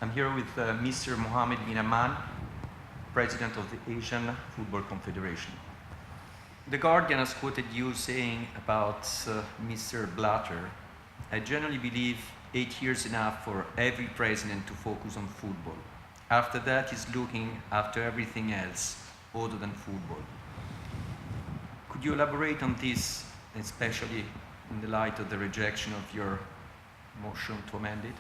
I'm here with Mr. Mohammed Bin Hammam, President of the Asian Football Confederation. The Guardian has quoted you saying about Mr. Blatter, "I generally believe 8 years enough for every president to focus on football. After that, he's looking after everything else other than football." Could you elaborate on this, especially in the light of the rejection of your motion to amend it?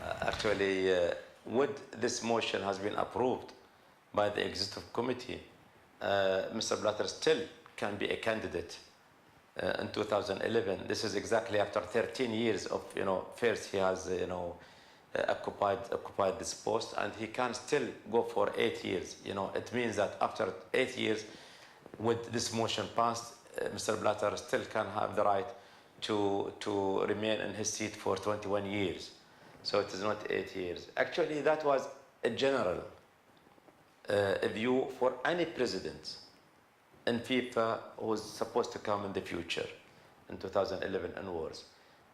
Would this motion has been approved by the executive committee, Mr. Blatter still can be a candidate in 2011. This is exactly after 13 years of, first he has, occupied this post, and he can still go for 8 years. It means that after 8 years, with this motion passed, Mr. Blatter still can have the right to remain in his seat for 21 years. So it is not 8 years. Actually, that was a general view for any president in FIFA who was supposed to come in the future, in 2011 onwards.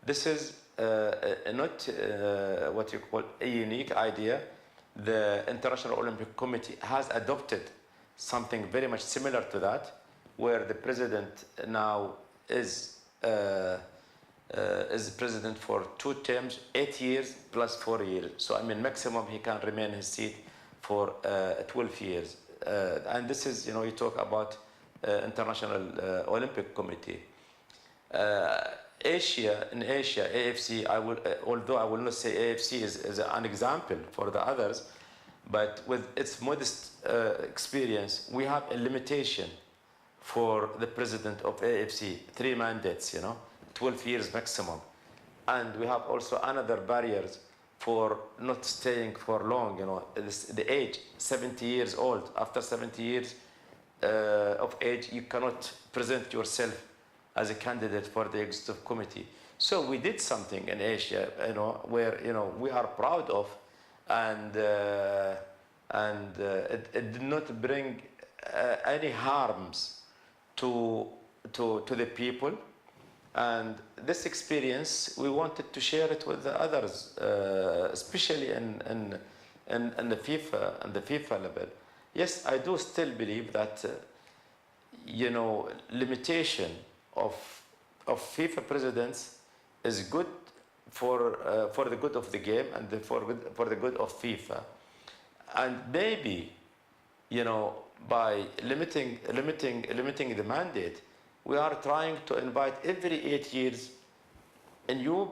This is not what you call a unique idea. The International Olympic Committee has adopted something very much similar to that, where the president now is president for 2 terms, 8 years plus 4 years. So maximum he can remain in his seat for 12 years. And this is, you talk about International Olympic Committee. In Asia, AFC, although I will not say AFC is an example for the others, but with its modest experience, we have a limitation for the president of AFC, 3 mandates, 12 years maximum. And we have also another barriers for not staying for long, the age, 70 years old. After 70 years of age, you cannot present yourself as a candidate for the executive committee. So we did something in Asia, where, we are proud of, and it did not bring any harms to the people. And this experience, we wanted to share it with the others, especially in the FIFA level. Yes, I do still believe that, limitation of FIFA presidents is good for the good of the game and for the good of FIFA. And maybe, by limiting the mandate, we are trying to invite every 8 years a new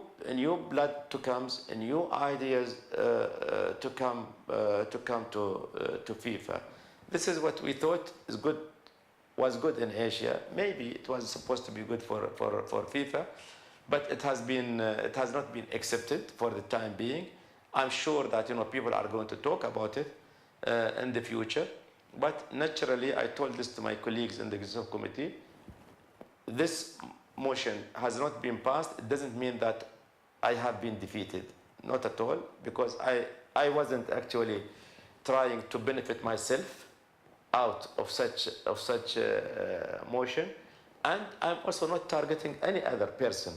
blood to come, a new ideas to come to FIFA. This is what we thought was good in Asia. Maybe it was supposed to be good for FIFA, but it has not been accepted for the time being. I'm sure that people are going to talk about it in the future. But naturally, I told this to my colleagues in the executive committee. This motion has not been passed. It doesn't mean that I have been defeated, not at all, because I wasn't actually trying to benefit myself out of such motion, and I'm also not targeting any other person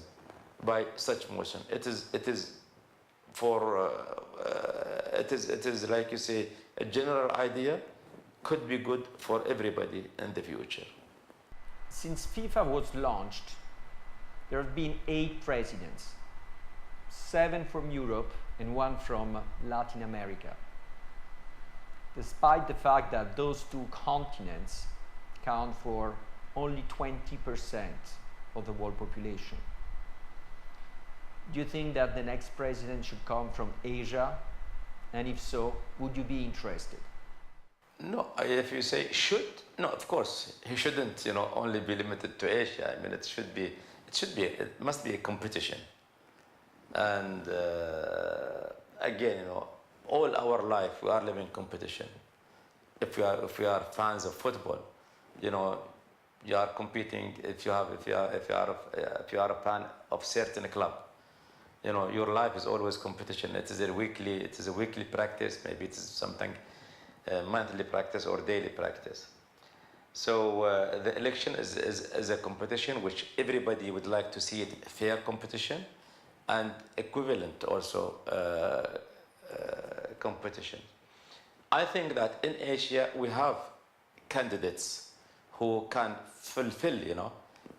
by such motion. It is like you say, a general idea, could be good for everybody in the future. Since FIFA was launched, there have been 8 presidents, 7 from Europe and 1 from Latin America, despite the fact that those 2 continents count for only 20% of the world population. Do you think that the next president should come from Asia? And if so, would you be interested? No, if you say should, no, of course he shouldn't, only be limited to Asia. It must be a competition. And again, all our life we are living competition. If we are fans of football, you are competing. If you are a fan of certain club, your life is always competition. It is a weekly practice. Maybe it is something. Monthly practice or daily practice. So the election is a competition which everybody would like to see it fair competition and equivalent also competition. I think that in Asia we have candidates who can fulfill,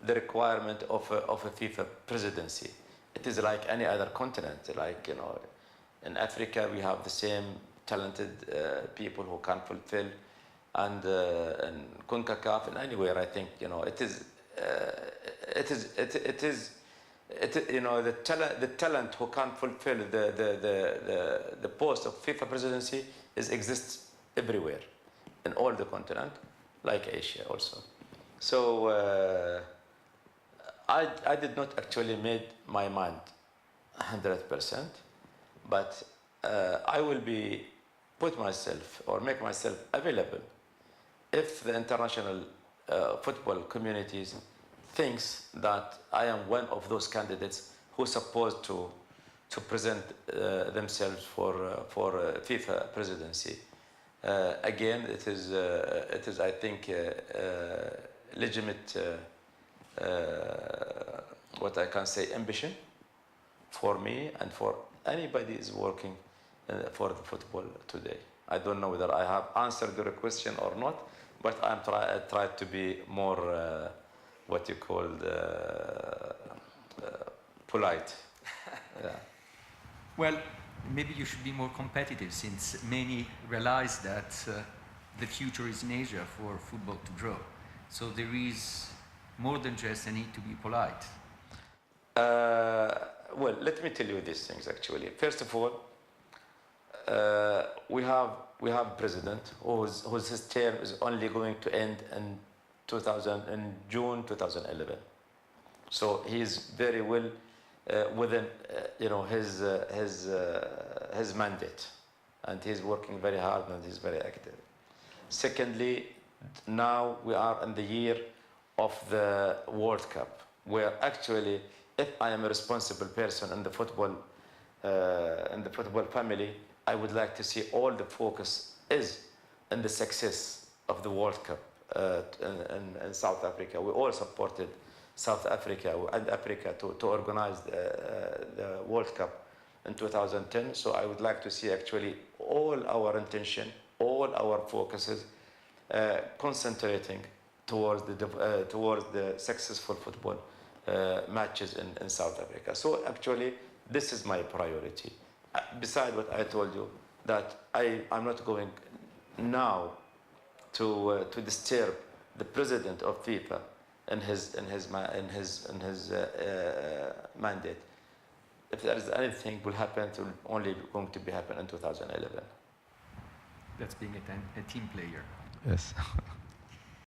the requirement of a FIFA presidency. It is like any other continent. Like, in Africa we have the same talented people who can fulfill, and in CONCACAF and anywhere, I think, the talent who can fulfill the post of FIFA presidency exists everywhere in all the continent, like Asia also. So I did not actually made my mind 100%, but I will be put myself or make myself available if the international football communities thinks that I am one of those candidates who are supposed to present themselves for FIFA presidency. Again, it is I think legitimate what I can say ambition for me and for anybody is working for the football today. I don't know whether I have answered your question or not, but I try to be more what you call polite. Yeah. Well, maybe you should be more competitive, since many realize that the future is in Asia for football to grow. So there is more than just a need to be polite. Well, let me tell you these things actually. First of all, we have president whose his term is only going to end in June 2011. So he's very well within his mandate, and he's working very hard and he's very active. Secondly, now we are in the year of the World Cup, where actually, if I am a responsible person in the football family, I would like to see all the focus is in the success of the World Cup in South Africa. We all supported South Africa and Africa to organize the World Cup in 2010. So I would like to see actually all our intention, all our focuses concentrating towards the successful football matches in South Africa. So actually, this is my priority. Besides what I told you, that I'm not going now to disturb the president of FIFA in his mandate. If there is anything will happen, it will only going to be happen in 2011. That's being a team player. Yes.